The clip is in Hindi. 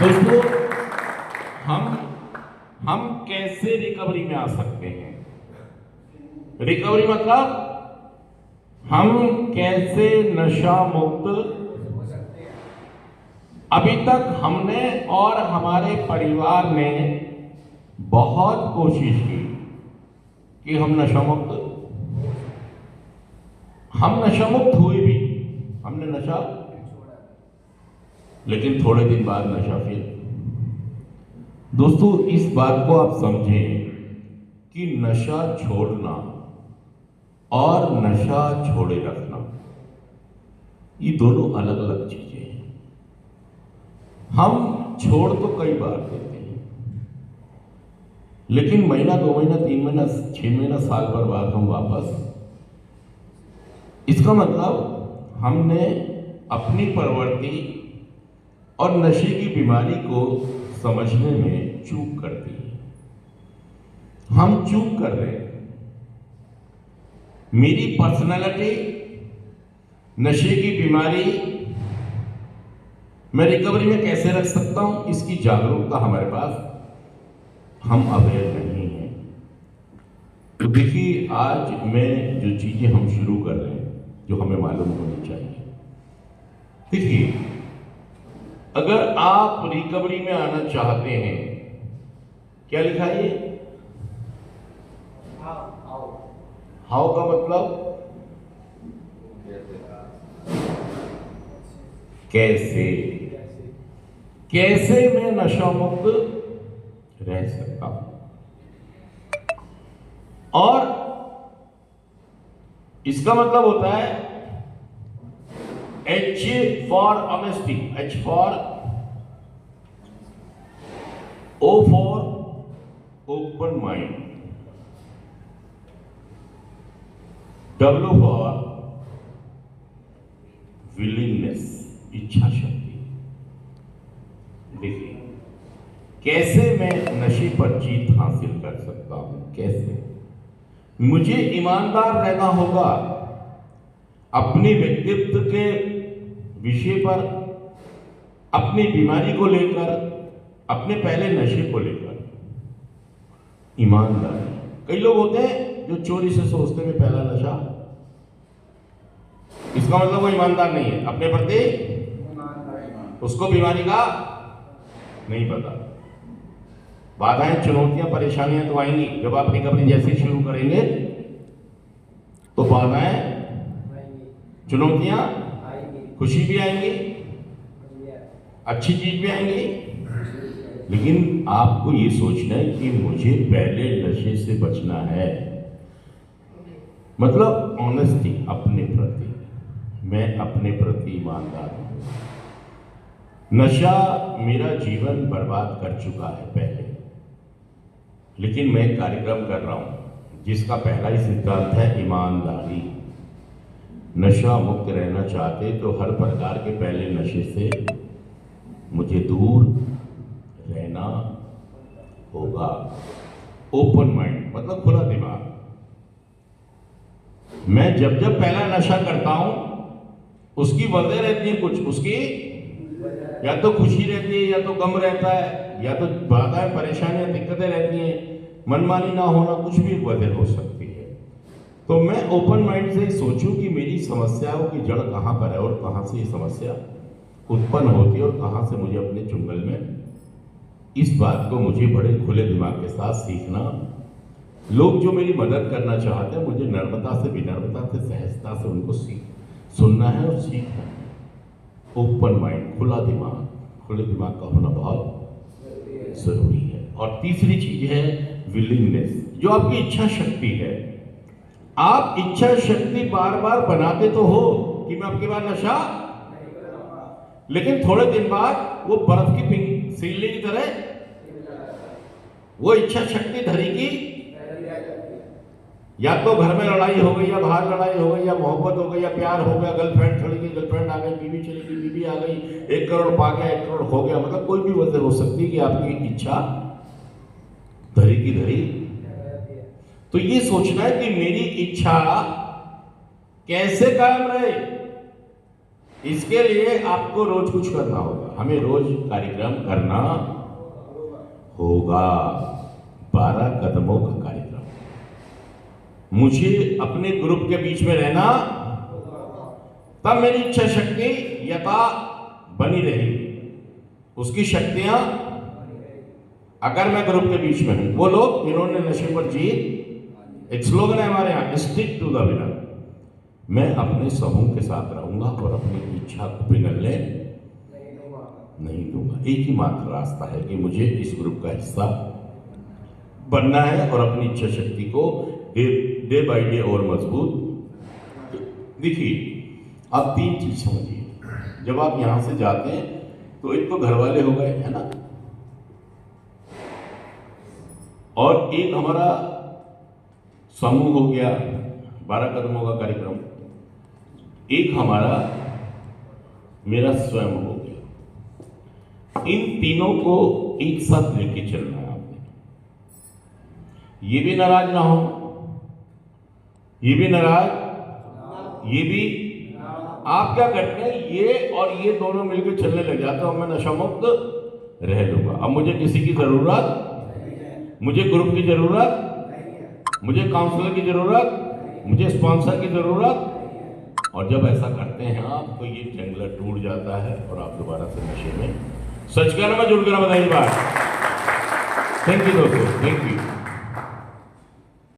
दोस्तों, हम कैसे रिकवरी में आ सकते हैं? रिकवरी मतलब हम कैसे नशा मुक्त। अभी तक हमने और हमारे परिवार ने बहुत कोशिश की कि हम नशा मुक्त हुए भी। हमने नशा, लेकिन थोड़े दिन बाद नशा फिर। दोस्तों, इस बात को आप समझें कि नशा छोड़ना और नशा छोड़े रखना ये दोनों अलग अलग चीजें हैं। हम छोड़ तो कई बार देते हैं, लेकिन महीना, 2 महीना, 3 महीना, 6 महीना, साल भर बाद हम वापस। इसका मतलब हमने अपनी प्रवृत्ति और नशे की बीमारी को समझने में चूक कर दी है। हम चूक कर रहे हैं। मेरी पर्सनालिटी, नशे की बीमारी मैं रिकवरी में कैसे रख सकता हूं, इसकी जागरूकता हमारे पास, हम अवेयर नहीं हैं। तो देखिए, आज मैं जो चीजें हम शुरू कर रहे हैं, जो हमें मालूम होनी चाहिए। देखिए, अगर आप रिकवरी में आना चाहते हैं, क्या लिखा है? हाउ का मतलब कैसे। कैसे मैं नशा मुक्त रह सकता हूं। और इसका मतलब होता है H for honesty, H for, O for open mind, W for willingness, इच्छा शक्ति। देखिए, कैसे मैं नशे पर जीत हासिल कर सकता हूं? कैसे? मुझे ईमानदार रहना होगा अपने व्यक्तित्व के विषय पर, अपनी बीमारी को लेकर, अपने पहले नशे को लेकर। ईमानदारी। कई लोग होते हैं जो चोरी से सोचते हैं पहला नशा, इसका मतलब वो ईमानदार नहीं है अपने प्रति, उसको बीमारी का नहीं पता। बाधाएं, चुनौतियां, परेशानियां तो आएंगी। जब आप रिकवरी जैसे शुरू करेंगे तो बाधाएं, चुनौतियां, खुशी भी आएंगी, अच्छी चीज भी आएंगी, लेकिन आपको ये सोचना है कि मुझे पहले नशे से बचना है। मतलब ऑनेस्टी, अपने प्रति, मैं अपने प्रति ईमानदार हूं। नशा मेरा जीवन बर्बाद कर चुका है पहले, लेकिन मैं कार्यक्रम कर रहा हूं जिसका पहला ही सिद्धांत है ईमानदारी। नशा मुक्त रहना चाहते तो हर प्रकार के पहले नशे से मुझे दूर रहना होगा। ओपन माइंड मतलब खुला दिमाग। मैं जब जब पहला नशा करता हूं, उसकी वजह रहती है कुछ, उसकी या तो खुशी रहती है, या तो गम रहता है, या तो बाधाएं, परेशानियां, दिक्कतें रहती हैं, मनमानी ना होना, कुछ भी वजह हो सकती है। तो मैं ओपन माइंड से सोचूं कि मेरी समस्याओं की जड़ कहां पर है और कहां से ये समस्या उत्पन्न होती है और कहां से मुझे अपने चुंगल में, इस बात को मुझे बड़े खुले दिमाग के साथ सीखना। लोग जो मेरी मदद करना चाहते हैं, मुझे नम्रता से, विनम्रता से, सहजता से उनको सुनना है और सीखना है। ओपन माइंड, खुला दिमाग, खुले दिमाग का होना बहुत जरूरी है। और तीसरी चीज है विलिंगनेस, जो आपकी इच्छा शक्ति है। आप इच्छा शक्ति बार बार बनाते तो हो कि मैं आपके बाद नशा, लेकिन थोड़े दिन बाद वो बर्फ की सिल्ली की तरह वो इच्छा शक्ति धरी की, या तो घर में लड़ाई हो गई, या बाहर लड़ाई हो गई, या मोहब्बत हो गई, या प्यार हो गया, गर्लफ्रेंड चली गई, गर्लफ्रेंड आ गई, बीवी चली गई, बीवी आ गई, 1 करोड़ पा गया, 1 करोड़ हो गया। मतलब कोई भी वजह हो सकती है कि आपकी इच्छा धरी की धरी। तो ये सोचना है कि मेरी इच्छा कैसे कायम रहे। इसके लिए आपको रोज कुछ करना होगा, हमें रोज कार्यक्रम करना होगा। 12 कदमों का कार्यक्रम, मुझे अपने ग्रुप के बीच में रहना, तब मेरी इच्छा शक्ति यथा बनी रहेगी। उसकी शक्तियां, अगर मैं ग्रुप के बीच में हूं, वो लोग जिन्होंने नशे पर जीत, एक स्लोगन है हमारे यहां, स्टिक टू द विनर। मैं अपने समूह के साथ रहूंगा और अपनी इच्छा को पिघलने नहीं दूंगा। एक ही मात्र रास्ता है कि मुझे इस ग्रुप का हिस्सा बनना है और अपनी इच्छा शक्ति को डे बाय डे और मजबूत। देखिए, आप 3 चीज समझिए। जब आप यहां से जाते हैं तो एक तो घर वाले हो गए, है ना, और एक हमारा समूह हो गया 12 कदमों का कार्यक्रम, एक हमारा मेरा स्वयं हो गया। इन तीनों को एक साथ लेके चलना है आपने। ये भी नाराज ना हो, ये भी नाराज, ये भी। आप क्या करते हैं, ये और ये दोनों मिलकर चलने लग जाते हो, मैं नशा मुक्त रह लूंगा। अब मुझे किसी की जरूरत, मुझे ग्रुप की जरूरत, मुझे काउंसलर की जरूरत, मुझे स्पॉन्सर की जरूरत। और जब ऐसा करते हैं आप, तो ये जंगला टूट जाता है और आप दोबारा से नशे में सच कहना में जुड़ कर बताइए बात। थैंक यू दोस्तों, थैंक यू।